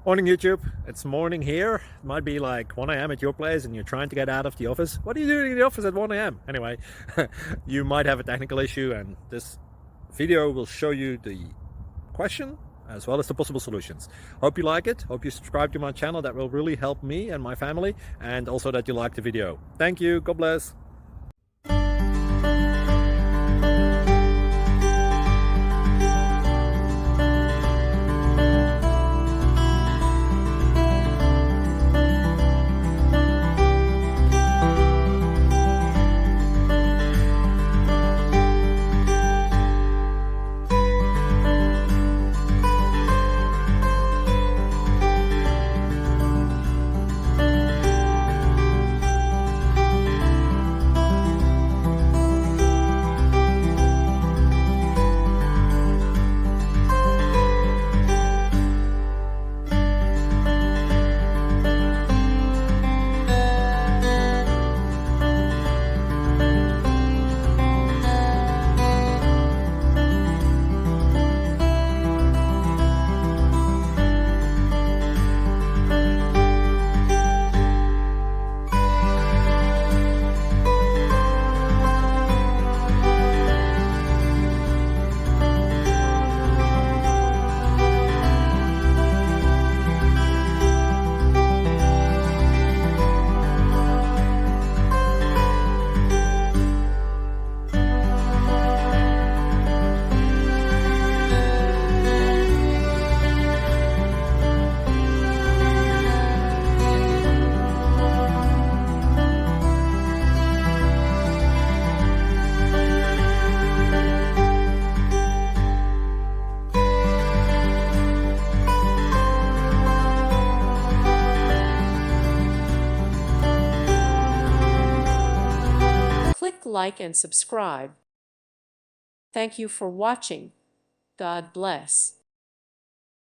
Morning YouTube, it's morning here. It might be like 1 a.m. at your place and you're trying to get out of the office. What are you doing in the office at 1 a.m.? Anyway, you might have a technical issue and this video will show you the question as well as the possible solutions. Hope you like it, hope you subscribe to my channel. That will really help me and my family, and also that you like the video. Thank you, God bless. Click like and subscribe. Thank you for watching. God bless.